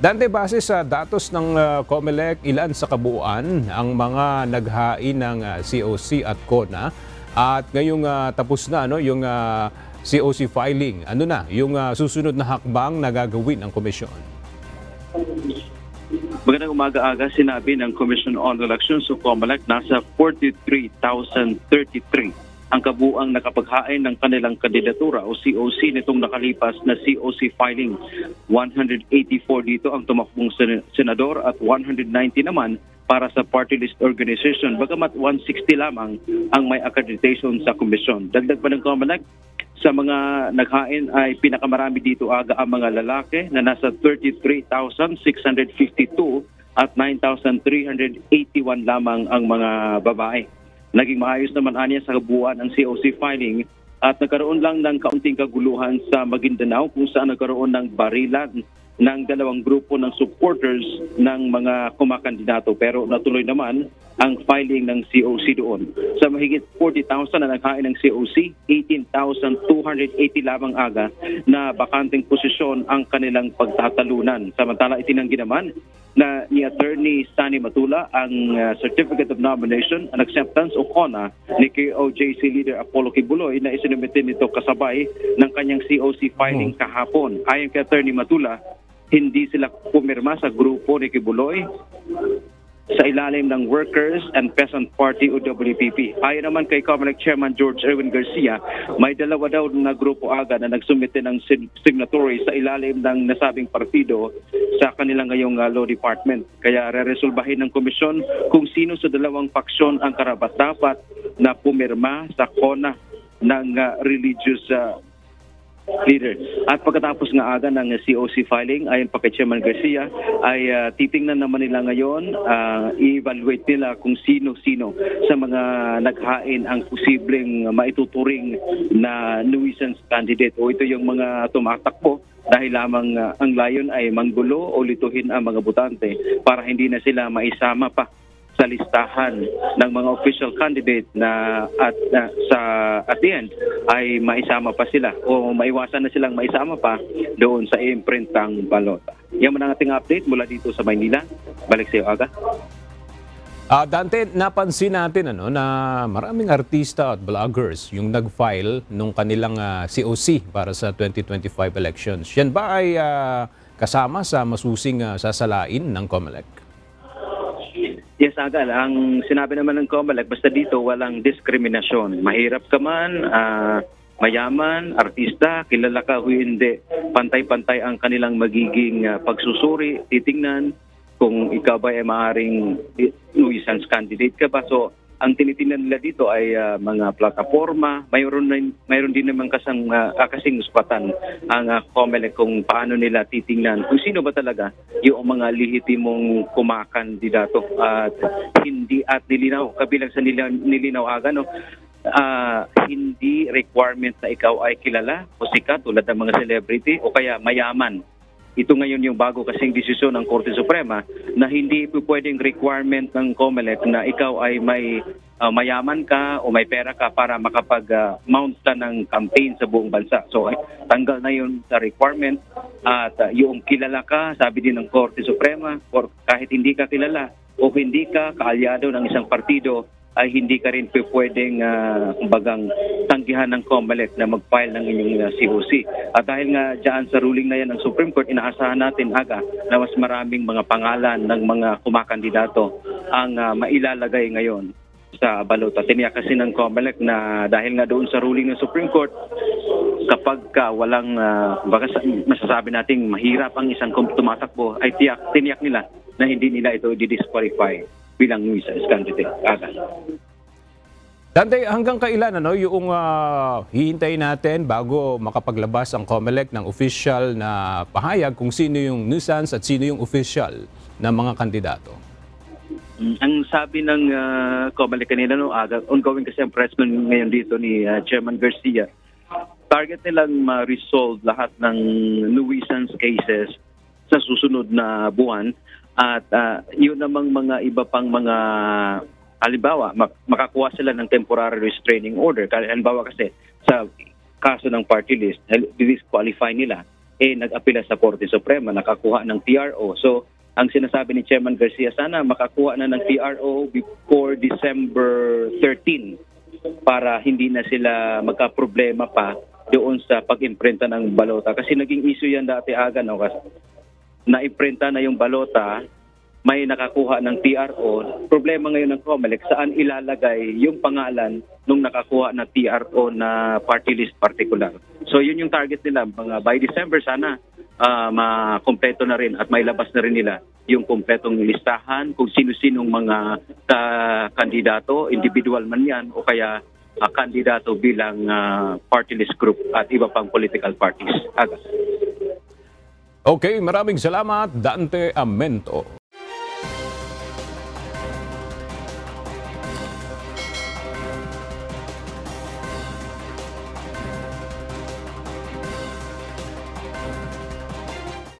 Dante, base sa datos ng COMELEC, ilan sa kabuuan ang mga naghain ng COC at CONA? At ngayong tapos na yung COC filing, ano na yung susunod na hakbang na gagawin ng komisyon? Magandang umaga-aga, sinabi ng Commission on Elections o COMELEC nasa 43,033 ang kabuang nakapaghain ng kanilang kandidatura o COC nitong nakalipas na COC filing. 184 dito ang tumakbong senador at 190 naman para sa party list organization, bagamat 160 lamang ang may accreditation sa komisyon. Dagdag pa ng COMELEC, sa mga naghain ay pinakamarami dito aga ang mga lalaki na nasa 33,652 at 9,381 lamang ang mga babae. Naging maayos naman aniya sa kabuuan ang COC filing at nagkaroon lang ng kaunting kaguluhan sa Maguindanao kung saan nagkaroon ng barilan ng dalawang grupo ng supporters ng mga kumakandidato, pero natuloy naman ang filing ng COC doon. Sa mahigit 40,000 na naghain ng COC, 18,280 lamang aga na bakanteng posisyon ang kanilang pagtatalunan. Samantala itinanggi naman na ni Attorney Sunny Matula ang Certificate of Nomination and Acceptance o CONA ni KOJC Leader Apollo Kibuloy na isinumitin nito kasabay ng kanyang COC filing kahapon. Ayon kay Attorney Matula, hindi sila pumirma sa grupo ni Kibuloy sa ilalim ng Workers and Peasant Party o WPP. Ayon naman kay COMELEC Chairman George Erwin Garcia, may dalawa daw na grupo aga na nagsumite ng signatory sa ilalim ng nasabing partido sa kanilang ngayong law department. Kaya reresolbahin ng komisyon kung sino sa dalawang paksyon ang karapat-dapat na pumirma sa CONA ng religious leader. At pagkatapos nga aga ng COC filing, ayon pa kay Chairman Garcia, ay titingnan naman nila ngayon, i-evaluate nila kung sino-sino sa mga naghain ang posibleng maituturing na nuisance candidate o ito yung mga tumatakbo dahil lamang ang layon ay manggulo o lituhin ang mga botante para hindi na sila maisama pa sa listahan ng mga official candidate na at the end ay maisama pa sila o maiwasan na silang maisama pa doon sa imprintang balota. Yan man ang ating update mula dito sa Maynila. Balik sa iyo, Aga. Dante, napansin natin na maraming artista at vloggers yung nag-file nung kanilang COC para sa 2025 elections. Yan ba ay kasama sa masusing sasalain ng COMELEC? Yes, Agal. Ang sinabi naman ng COMELEC, basta dito walang diskriminasyon. Mahirap ka man, mayaman, artista, kilala ka o hindi. Pantay-pantay ang kanilang magiging pagsusuri, titingnan kung ikaw ba ay maaaring nuisance candidate ka ba. So, ang tinitingnan nila dito ay mga plataforma. Mayroon din naman kasing uspatan ang COMELEC kung paano nila titingnan kung sino ba talaga yung mga lehitimong kumakandidato at hindi at nilinaw, kabilang sa nilinaw aga, hindi requirement na ikaw ay kilala o sikat tulad ng mga celebrity o kaya mayaman. Ito ngayon yung bago kasing desisyon ng Korte Suprema na hindi pwedeng requirement ng COMELEC na ikaw ay may mayaman ka o may pera ka para makapag-mount ka ng campaign sa buong bansa. So tanggal na yun sa requirement at yung kilala ka, sabi din ng Korte Suprema, or kahit hindi ka kilala o hindi ka kaalyado ng isang partido, ay hindi ka rin pwedeng tanggihan ng COMELEC na mag-file ng inyong COC. At dahil nga dyan sa ruling na yan ng Supreme Court, inaasahan natin aga na mas maraming mga pangalan ng mga kumakandidato ang mailalagay ngayon sa balota. Tiniyak kasi ng COMELEC na dahil nga doon sa ruling ng Supreme Court, kapag walang masasabi nating mahirap ang isang tumatakbo, ay tiniyak nila na hindi nila ito i-disqualify bilang nuisance candidate. Dante, hanggang kailan yung hihintayin natin bago makapaglabas ang COMELEC ng official na pahayag kung sino yung nuisance at sino yung official na mga kandidato? Ang sabi ng COMELEC kanina, ongoing kasi ang press ngayon dito ni Chairman Garcia, target nilang ma-resolve lahat ng nuisance cases sa susunod na buwan. At yun namang mga iba pang mga, halimbawa, makakuha sila ng temporary restraining order. Halimbawa kasi sa kaso ng party list, disqualify nila nag-apela sa Korte Suprema, nakakuha ng TRO. So, ang sinasabi ni Chairman Garcia, sana makakuha na ng TRO before December 13 para hindi na sila magka-problema pa doon sa pag-imprinta ng balota. Kasi naging issue yan dati aga, no? Kasi na-imprinta na yung balota, may nakakuha ng TRO. Problema ngayon ng COMELEC, saan ilalagay yung pangalan nung nakakuha na TRO na party list particular. So yun yung target nila. By December sana makompleto na rin at may labas na rin nila yung kompletong listahan kung sino-sinong mga kandidato, individual man yan o kaya kandidato bilang party list group at iba pang political parties. Okay, maraming salamat, Dante Amento.